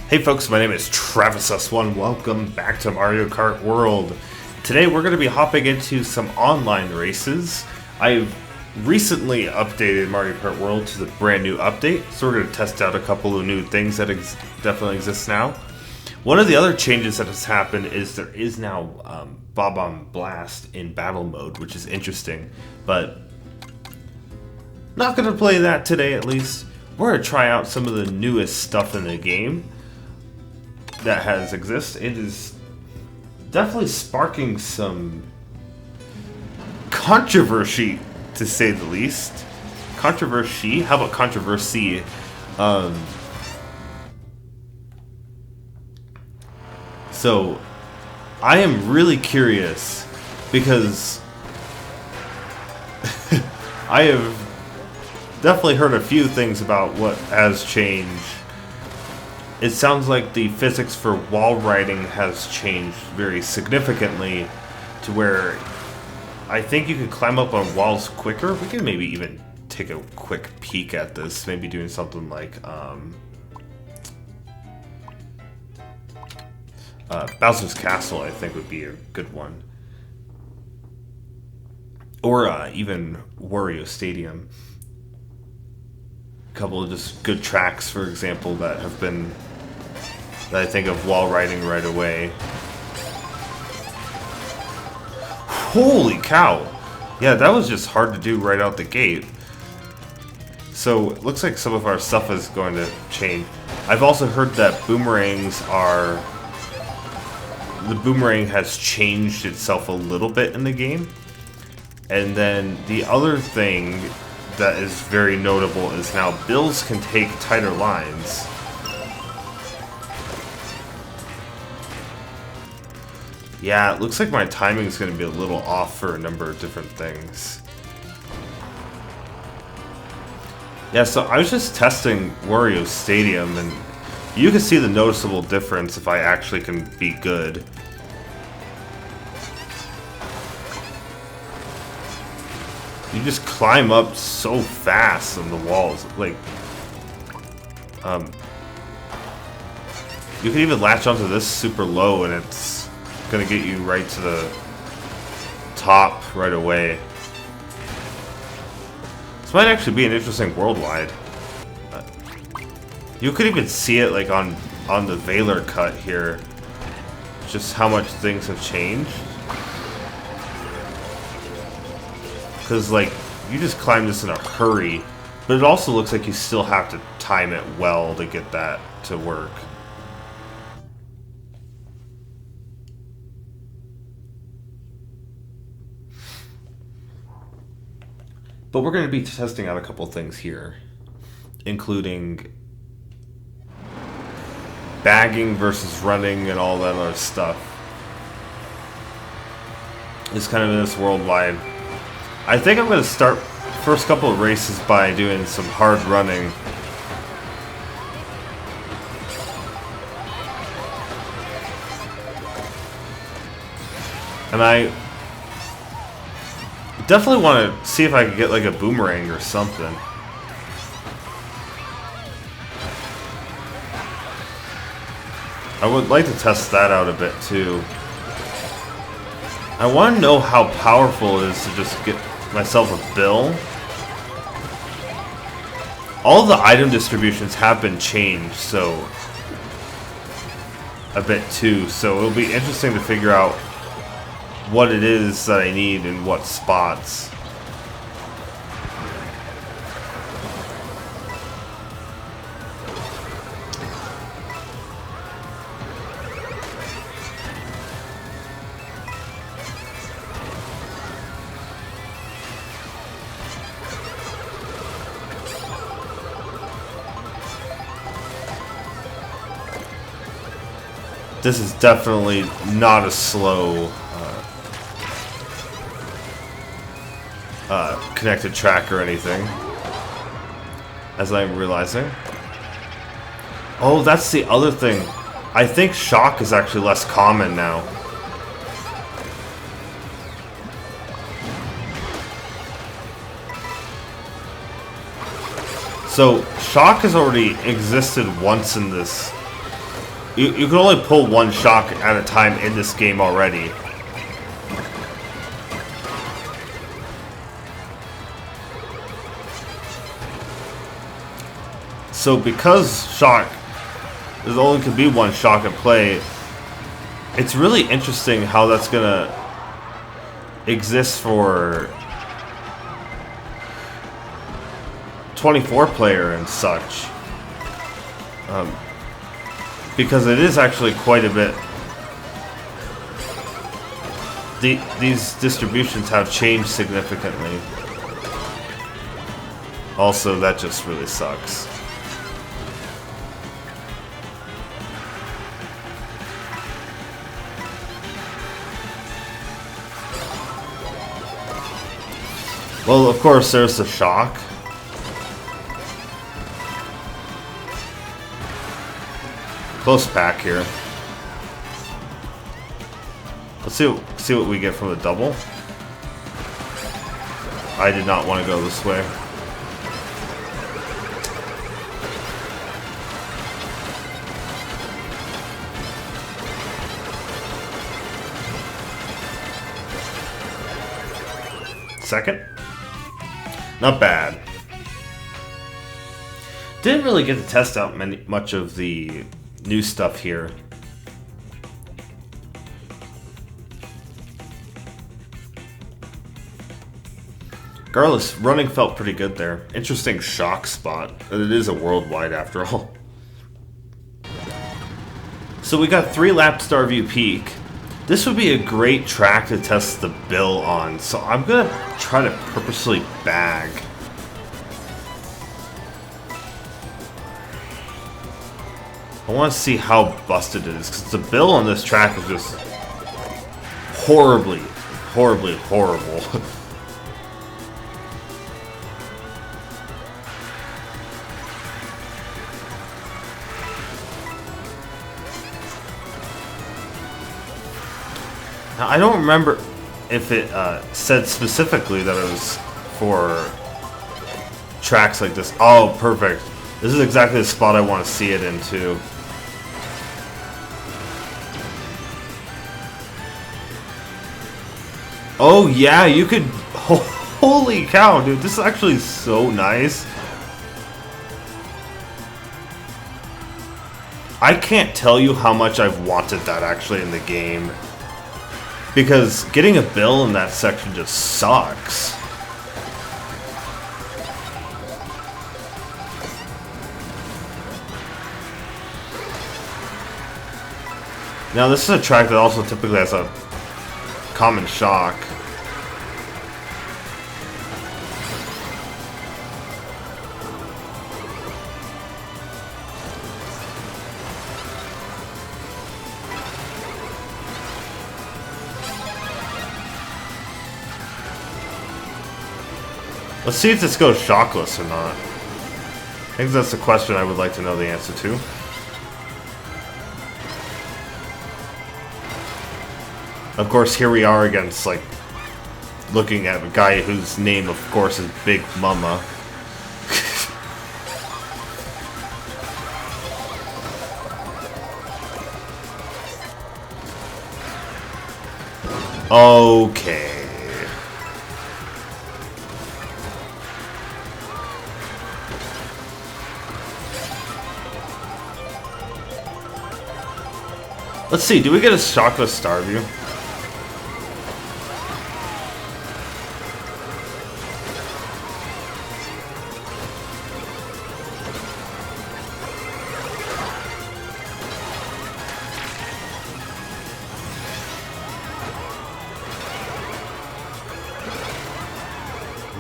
Hey folks, my name is Travis S1. Welcome back to Mario Kart World. Today we're going to be hopping into some online races. I've recently updated Mario Kart World to the brand new update, so we're going to test out a couple of new things that definitely exist now. One of the other changes that has happened is there is now Bob-omb Blast in battle mode, which is interesting, but not going to play that today at least. We're going to try out some of the newest stuff in the game that has existed. It is definitely sparking some controversy, to say the least. Controversy? How about controversy? So, I am really curious because I have definitely heard a few things about what has changed. It sounds like the physics for wall riding has changed very significantly to where I think you could climb up on walls quicker. We can maybe even take a quick peek at this, maybe doing something like Bowser's Castle, I think would be a good one. Or even Wario Stadium. A couple of just good tracks, for example, that have been, that I think of wall riding right away. Holy cow! Yeah, that was just hard to do right out the gate. So, it looks like some of our stuff is going to change. I've also heard that boomerangs are... The boomerang has changed itself a little bit in the game. And then the other thing that is very notable is now bills can take tighter lines. Yeah, it looks like my timing is going to be a little off for a number of different things. Yeah, so I was just testing Wario Stadium, and you can see the noticeable difference if I actually can be good. You just climb up so fast on the walls, like, you can even latch onto this super low and it's gonna get you right to the top right away. This might actually be an interesting worldwide. You could even see it like on the Valor cut here, just how much things have changed. Because, like, you just climb this in a hurry, but it also looks like you still have to time it well to get that to work. But we're going to be testing out a couple things here, including bagging versus running and all that other stuff. It's kind of in this worldwide. I think I'm going to start first couple of races by doing some hard running. And I definitely want to see if I can get like a boomerang or something. I would like to test that out a bit too. I want to know how powerful it is to just get myself a bill. All the item distributions have been changed, so a bit too. So it'll be interesting to figure out what it is that I need in what spots. This is definitely not a slow connected track or anything, as I'm realizing. Oh, that's the other thing. I think shock is actually less common now. So, shock has already existed once in this You can only pull one shock at a time in this game already. So because shock, there only can be one shock at play, it's really interesting how that's gonna exist for 24 player and such. Because it is actually quite a bit. These distributions have changed significantly. Also, that just really sucks. Well, of course, there's the shock. Close pack here. Let's see what we get from the double. I did not want to go this way. Second. Not bad. Didn't really get to test out much of the new stuff here. Regardless, running felt pretty good there. Interesting shock spot. It is a worldwide after all. So we got 3 lap Starview Peak. This would be a great track to test the bill on, so I'm gonna try to purposely bag. I want to see how busted it is, because the bill on this track is just horribly, horribly horrible. Now, I don't remember if it said specifically that it was for tracks like this. Oh, perfect. This is exactly the spot I want to see it in, too. Oh, yeah, you could... Holy cow, dude. This is actually so nice. I can't tell you how much I've wanted that, actually, in the game. Because getting a bill in that section just sucks. Now this is a track that also typically has a common shock. Let's see if this goes shockless or not. I think that's the question I would like to know the answer to. Of course, here we are against, like, looking at a guy whose name, of course, is Big Mama. Okay. Let's see, do we get a shockless Starview?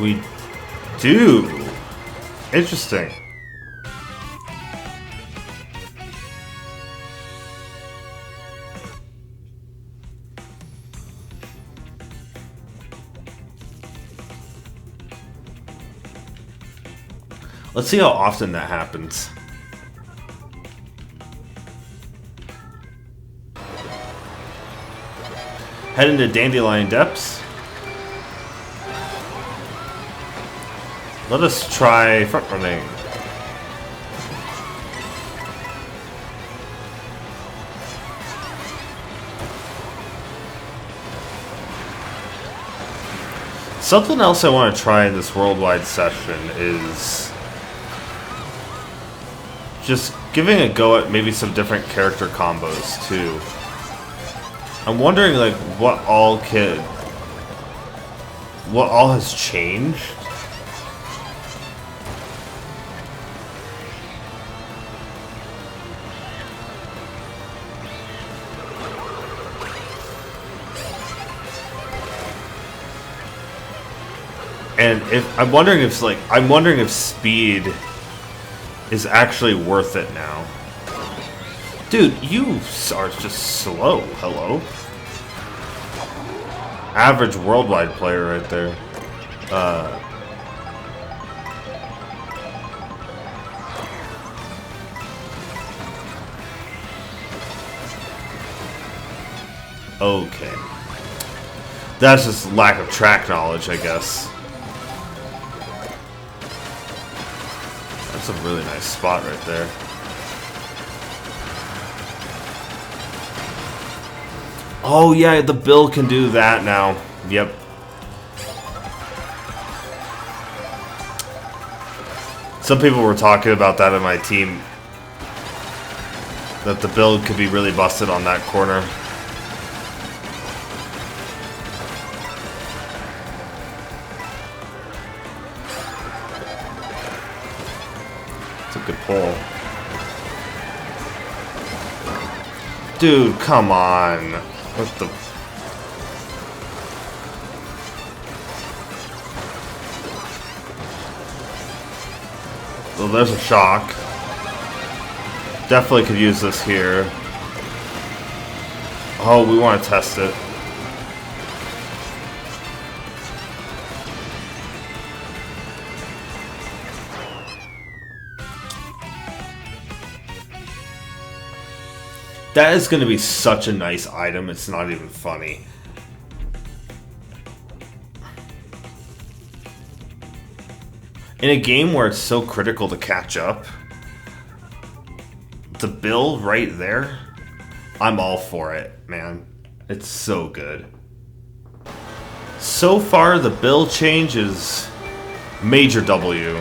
We do. Interesting. Let's see how often that happens. Head into Dandelion Depths. Let us try front running. Something else I want to try in this worldwide session is just giving a go at maybe some different character combos too. I'm wondering like what all has changed. And I'm wondering if speed is actually worth it now. Dude, you are just slow. Hello? Average worldwide player right there. Okay. That's just lack of track knowledge, I guess. That's a really nice spot right there. Oh yeah, the bill can do that now. Yep. Some people were talking about that in my team. That the build could be really busted on that corner. It's a good pull. Dude, come on. What the... Well, there's a shock. Definitely could use this here. Oh, we want to test it. That is going to be such a nice item, it's not even funny. In a game where it's so critical to catch up, the build right there, I'm all for it, man. It's so good. So far, the build change is major W.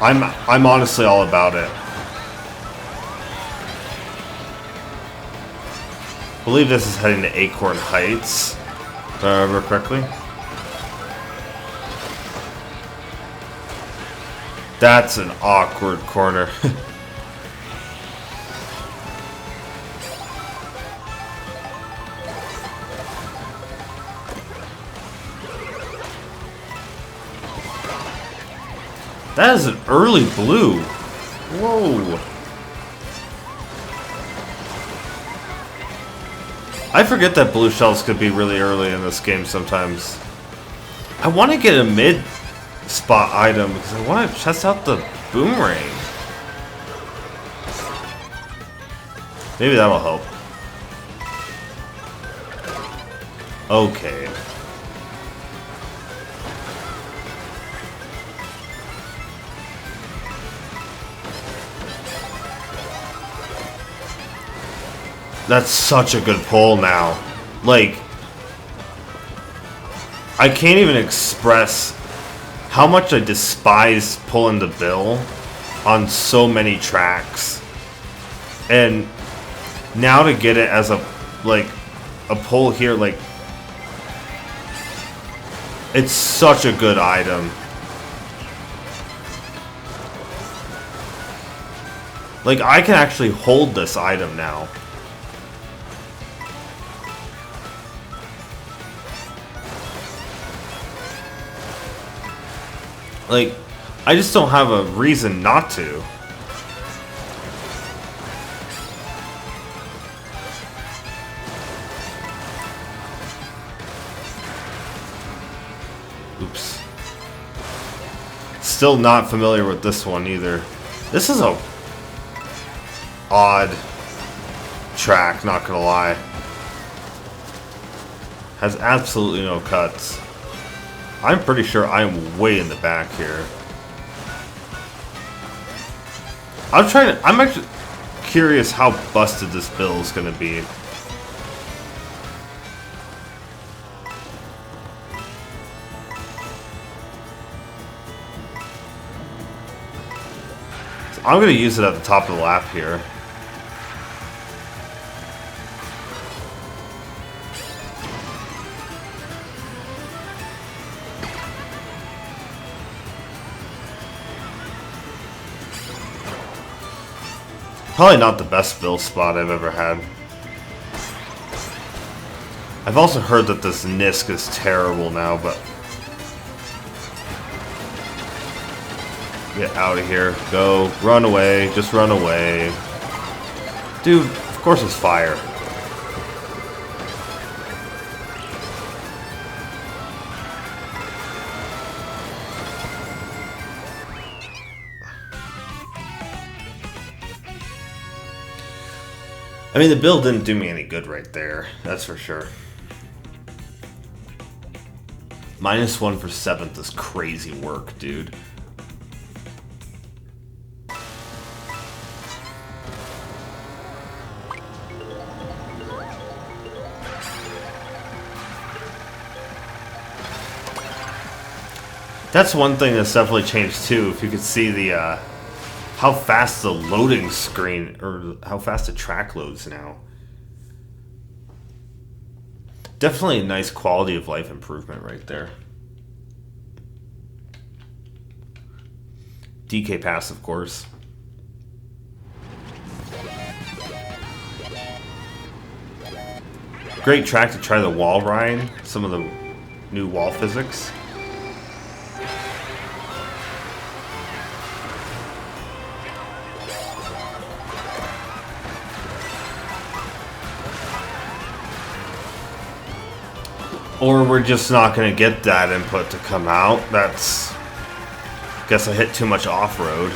I'm honestly all about it. I believe this is heading to Acorn Heights, if I remember correctly. That's an awkward corner. That is an early blue. Whoa. I forget that blue shells could be really early in this game sometimes. I want to get a mid spot item because I want to test out the Boomerang. Maybe that'll help. Okay. That's such a good pull now. Like, I can't even express how much I despise pulling the bill on so many tracks. And now to get it as a pull here, like, it's such a good item. Like, I can actually hold this item now. Like, I just don't have a reason not to. Oops. Still not familiar with this one either. This is a odd track, not gonna lie. Has absolutely no cuts. I'm pretty sure I'm way in the back here. I'm actually curious how busted this bill is gonna be. I'm going to use it at the top of the lap here. Probably not the best build spot I've ever had. I've also heard that this Nisk is terrible now, but... Get out of here. Go. Run away. Just run away. Dude, of course it's fire. I mean, the build didn't do me any good right there. That's for sure. -1 for 7th is crazy work, dude. That's one thing that's definitely changed too. If you could see the how fast the loading screen, or how fast the track loads now. Definitely a nice quality of life improvement right there. DK Pass, of course. Great track to try the wall ride, some of the new wall physics. Or we're just not going to get that input to come out. That's... Guess I hit too much off-road.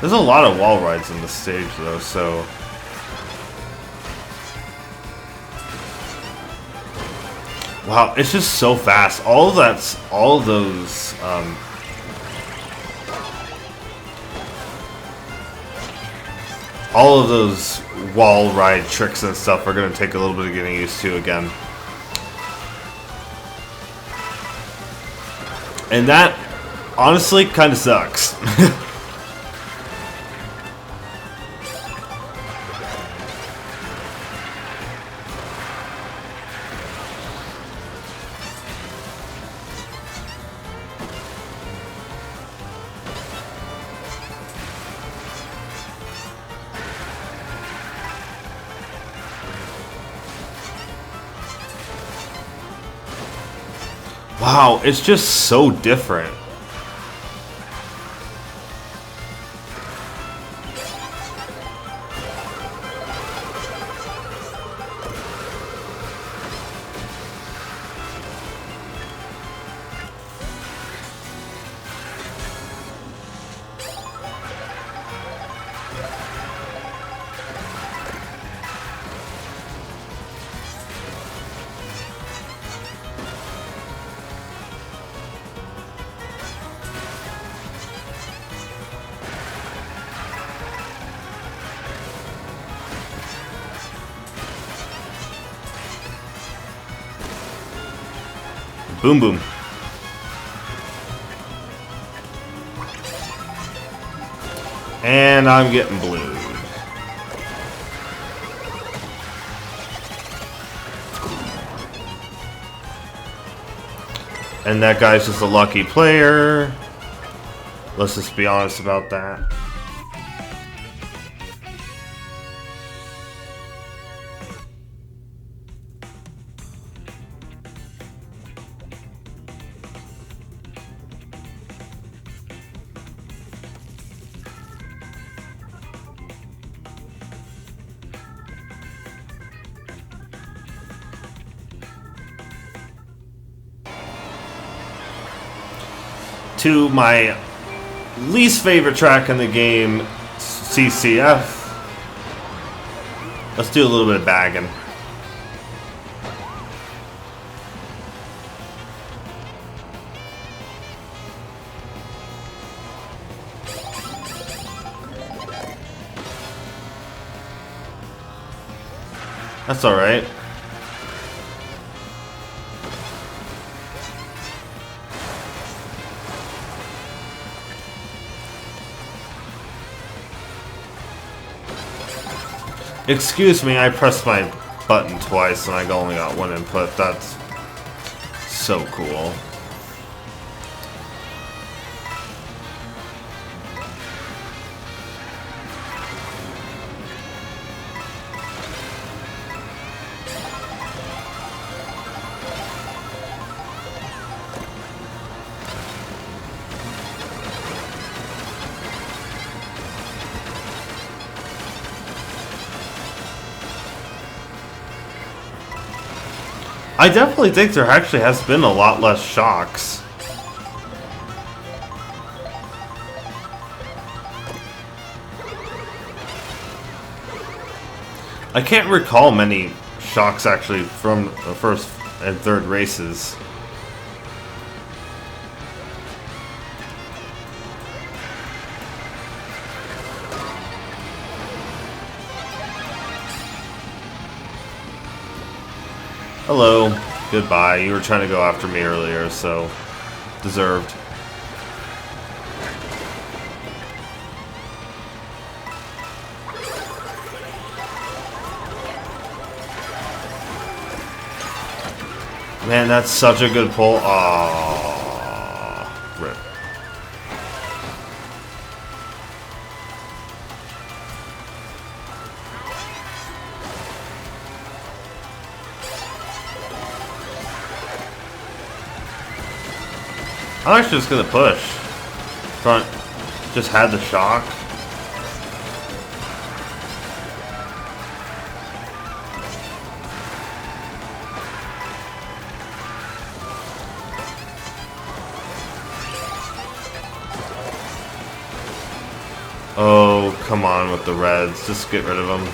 There's a lot of wall rides in this stage, though, so... Wow, it's just so fast. All of those... all of those wall ride tricks and stuff are going to take a little bit of getting used to again. And that, honestly, kind of sucks. Wow, it's just so different. Boom boom. And I'm getting blued. And that guy's just a lucky player. Let's just be honest about that. To my least favorite track in the game, CCF. Let's do a little bit of bagging. That's all right. Excuse me, I pressed my button twice and I only got one input. That's so cool. I definitely think there actually has been a lot less shocks. I can't recall many shocks actually from the first and third races. Hello. Goodbye. You were trying to go after me earlier, so deserved. Man, that's such a good pull. Aww. Rip. I'm actually just gonna push. Front just had the shock. Oh, come on with the reds. Just get rid of them.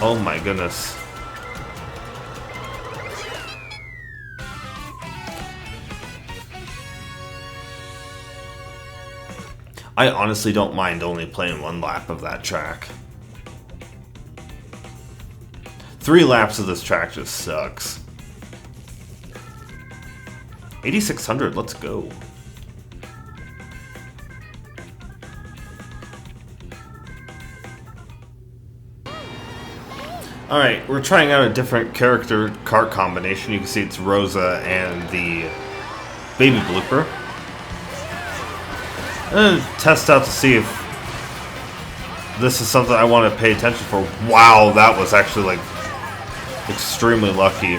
Oh my goodness. I honestly don't mind only playing one lap of that track. 3 laps of this track just sucks. 8600, let's go. Alright, we're trying out a different character kart combination. You can see it's Rosa and the baby blooper. I'm gonna test out to see if this is something I want to pay attention for. Wow, that was actually like extremely lucky.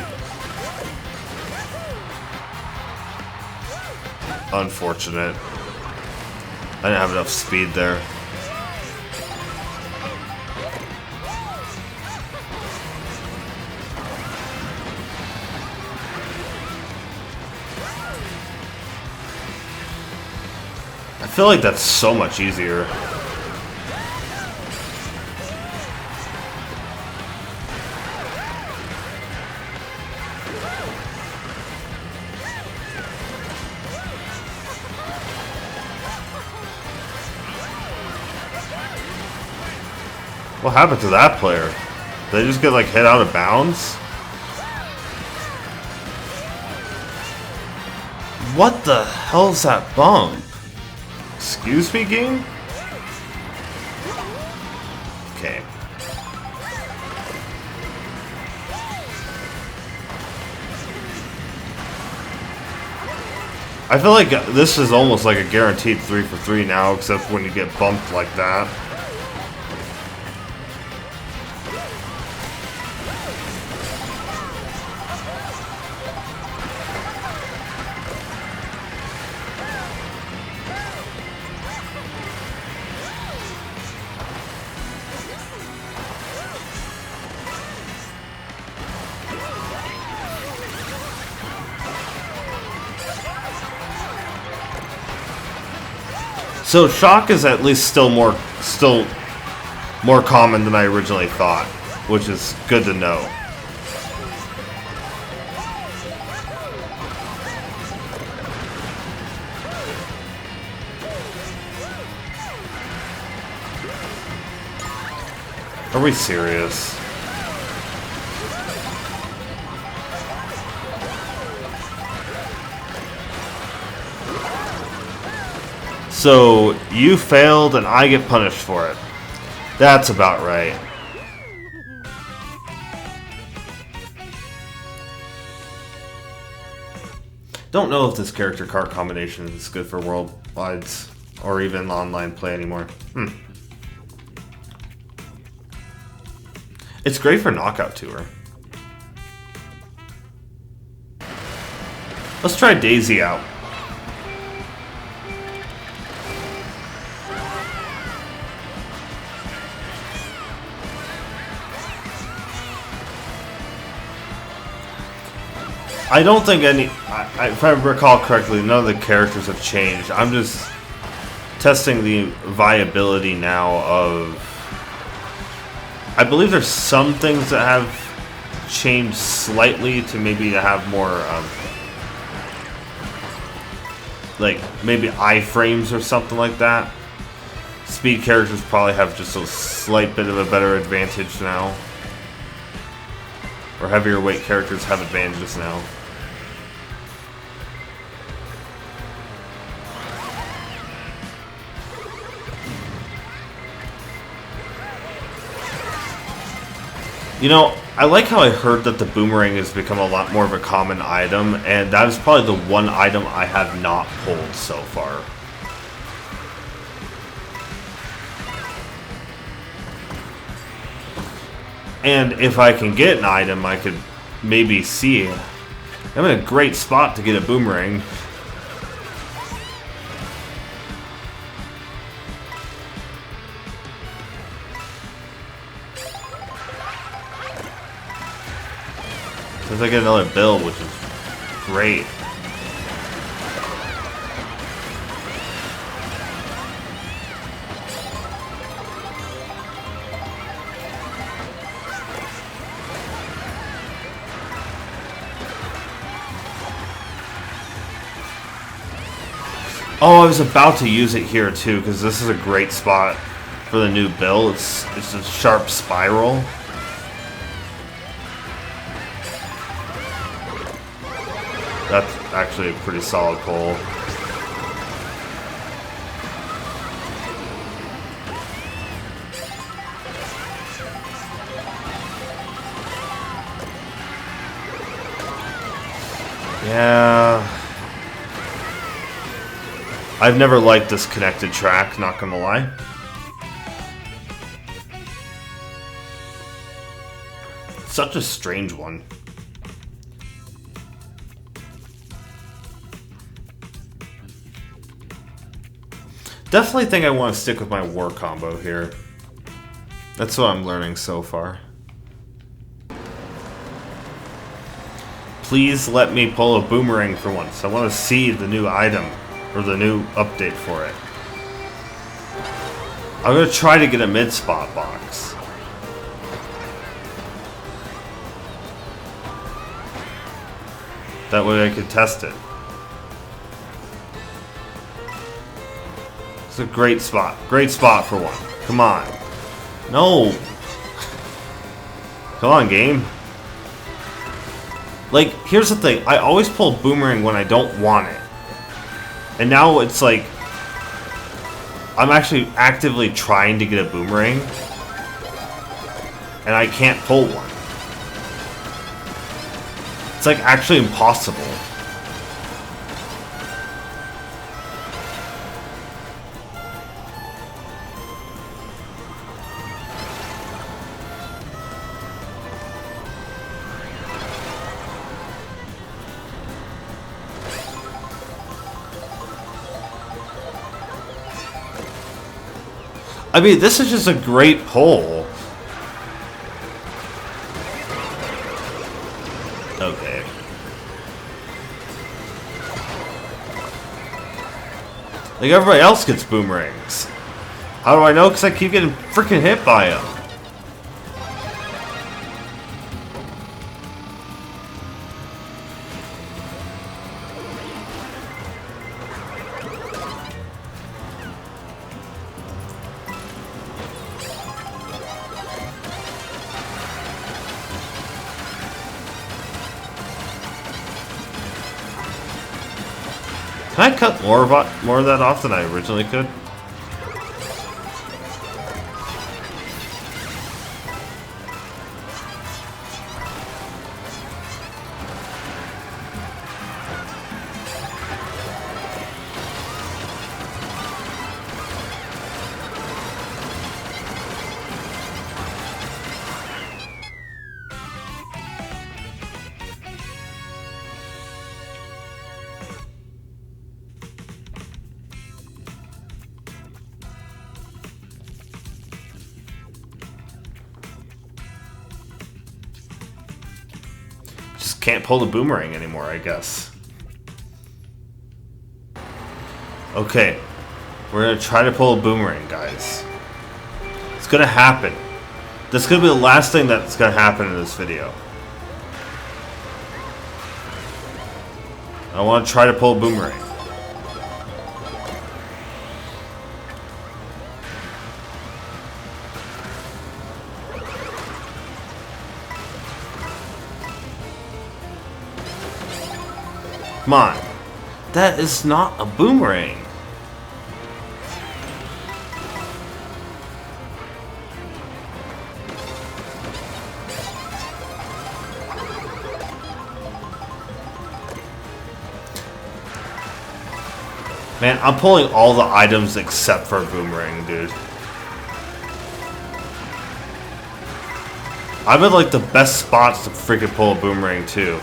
Unfortunate. I didn't have enough speed there. I feel like that's so much easier. What happened to that player? Did they just get like hit out of bounds? What the hell's that bump? Excuse me, game? Okay. I feel like this is almost like a guaranteed 3 for 3 now, except when you get bumped like that. So shock is at least still more common than I originally thought, which is good to know. Are we serious? So, you failed and I get punished for it. That's about right. Don't know if this character cart combination is good for worldwides or even online play anymore. It's great for Knockout Tour. Let's try Daisy out. I don't think if I recall correctly, none of the characters have changed. I'm just testing the viability now of... I believe there's some things that have changed slightly to maybe to have more, like, maybe iframes or something like that. Speed characters probably have just a slight bit of a better advantage now. Or heavier weight characters have advantages now. You know, I like how I heard that the Boomerang has become a lot more of a common item, and that is probably the one item I have not pulled so far. And if I can get an item, I could maybe see. I'm in a great spot to get a Boomerang. Since I get another bill, which is great. Oh, I was about to use it here too, because this is a great spot for the new bill. It's a sharp spiral. That's actually a pretty solid pull. Yeah. I've never liked this connected track, not gonna lie. Such a strange one. Definitely think I want to stick with my war combo here. That's what I'm learning so far. Please let me pull a Boomerang for once. I want to see the new item, or the new update for it. I'm going to try to get a mid-spot box. That way I could test it. It's a great spot. Great spot for one. Come on. No. Come on, game. Like, here's the thing. I always pull Boomerang when I don't want it. And now it's like... I'm actually actively trying to get a Boomerang. And I can't pull one. It's like actually impossible. I mean, this is just a great pull. Okay. Like, everybody else gets Boomerangs. How do I know? Because I keep getting freaking hit by them. Can I cut more of that off than I originally could? Just can't pull the boomerang anymore, I guess. Okay, we're gonna try to pull a boomerang, guys. It's gonna happen. This is gonna be the last thing that's gonna happen in this video. I want to try to pull a boomerang. Come on. That is not a boomerang. Man, I'm pulling all the items except for a boomerang, dude. I'm in like the best spots to freaking pull a boomerang too.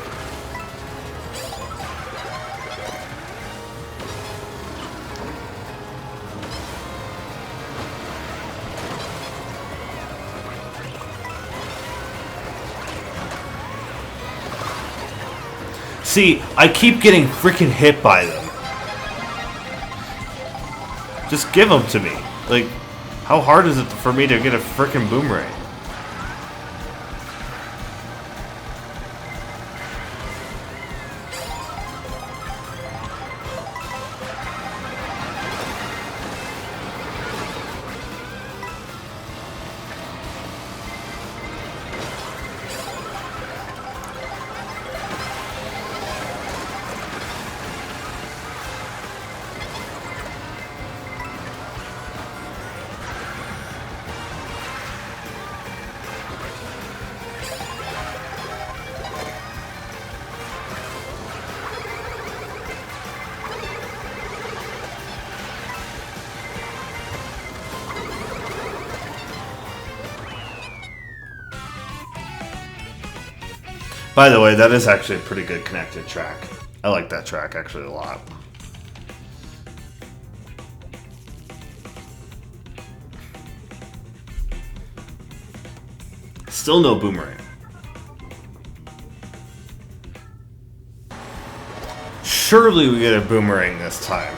See, I keep getting freaking hit by them. Just give them to me. Like, how hard is it for me to get a freaking boomerang? By the way, that is actually a pretty good connected track. I like that track actually a lot. Still no boomerang. Surely we get a boomerang this time.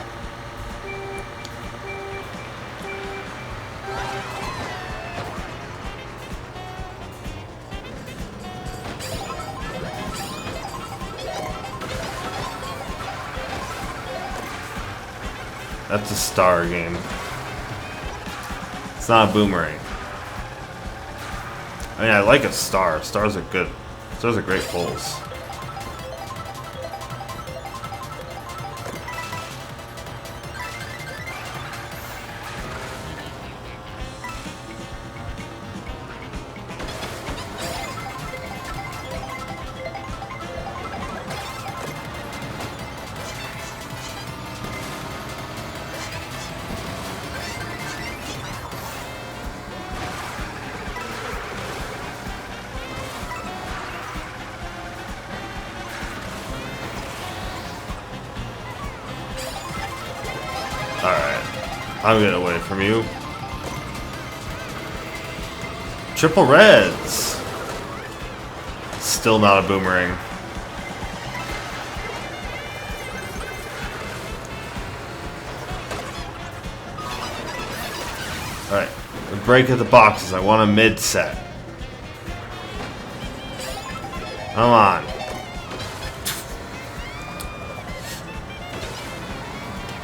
That's a star game. It's not a boomerang. I mean, I like a star. Stars are good. Stars are great pulls. Alright, I'm getting away from you. Triple reds! Still not a boomerang. Alright, the break of the boxes. I want a mid set. Come on.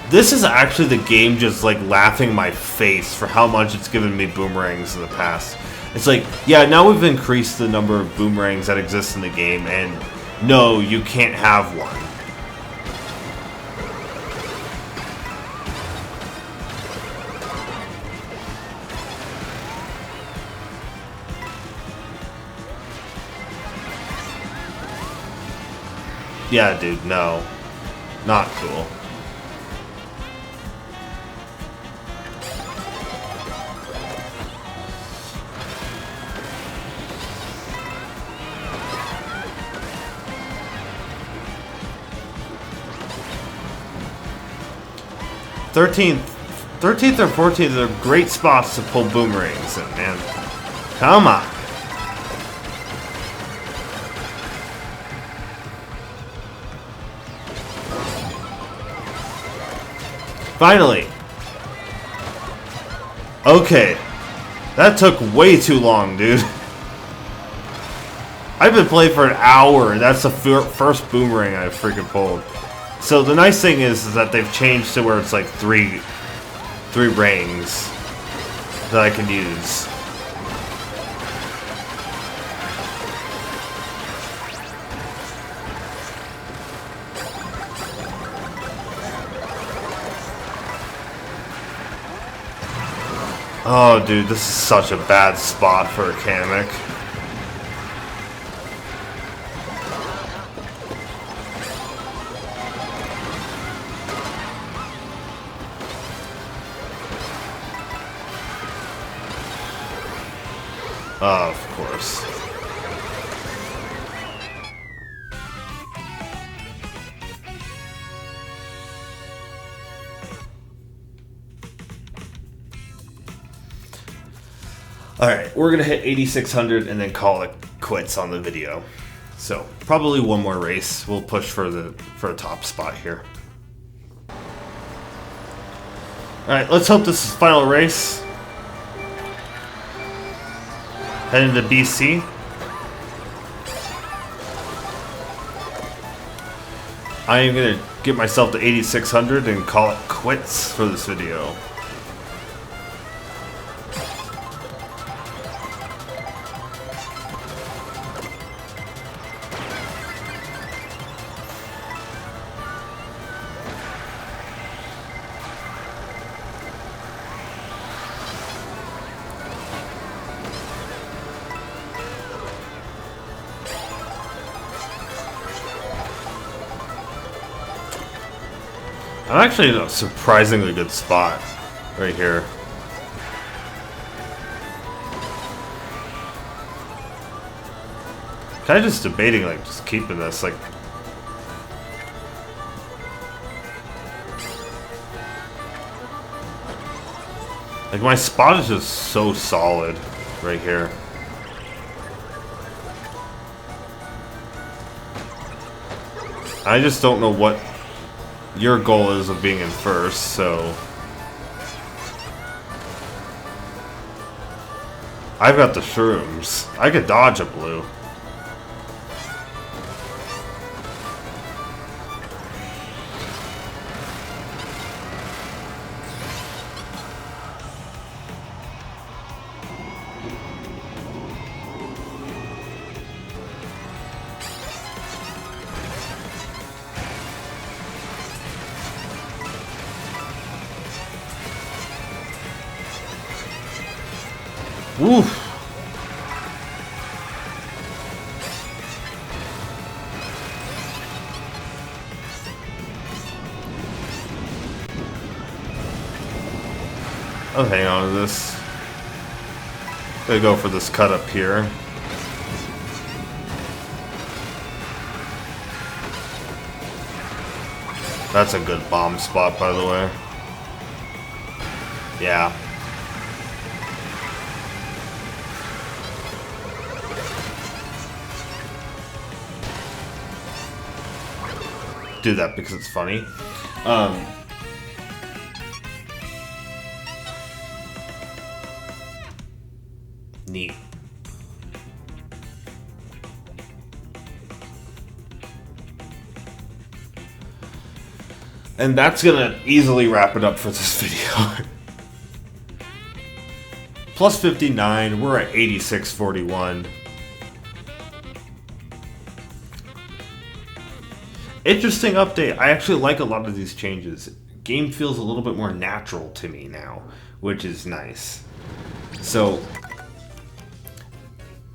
This is actually the game just like laughing my face for how much it's given me boomerangs in the past. It's like, yeah, now we've increased the number of boomerangs that exist in the game, and no, you can't have one. Yeah, dude, no. Not cool. Thirteenth or 14th are great spots to pull boomerangs in, man. Come on. Finally. Okay. That took way too long, dude. I've been playing for an hour, and that's the first boomerang I've freaking pulled. So the nice thing is that they've changed to where it's like three rings that I can use. Oh, dude, this is such a bad spot for a Kamek. Of course. Alright, we're gonna hit 8,600 and then call it quits on the video. So, probably one more race. We'll push for a top spot here. Alright, let's hope this is the final race. Heading to BC. I am gonna get myself to 8,600 and call it quits for this video. I'm actually in a surprisingly good spot right here. Kind of just debating, like, just keeping this, like... Like, my spot is just so solid right here. I just don't know what your goal is of being in first, so... I've got the shrooms. I could dodge a blue. Oof. I'll hang on to this. Gonna go for this cut up here. That's a good bomb spot, by the way. Yeah. Do that because it's funny. Neat. And that's gonna easily wrap it up for this video. Plus 59, we're at 8641. Interesting update. I actually like a lot of these changes. Game feels a little bit more natural to me now, which is nice. So,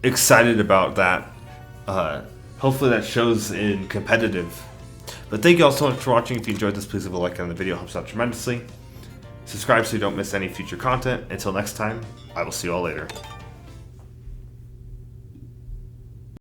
excited about that. Hopefully that shows in competitive. But thank you all so much for watching. If you enjoyed this, please leave a like on the video. It helps out tremendously. Subscribe so you don't miss any future content. Until next time, I will see you all later.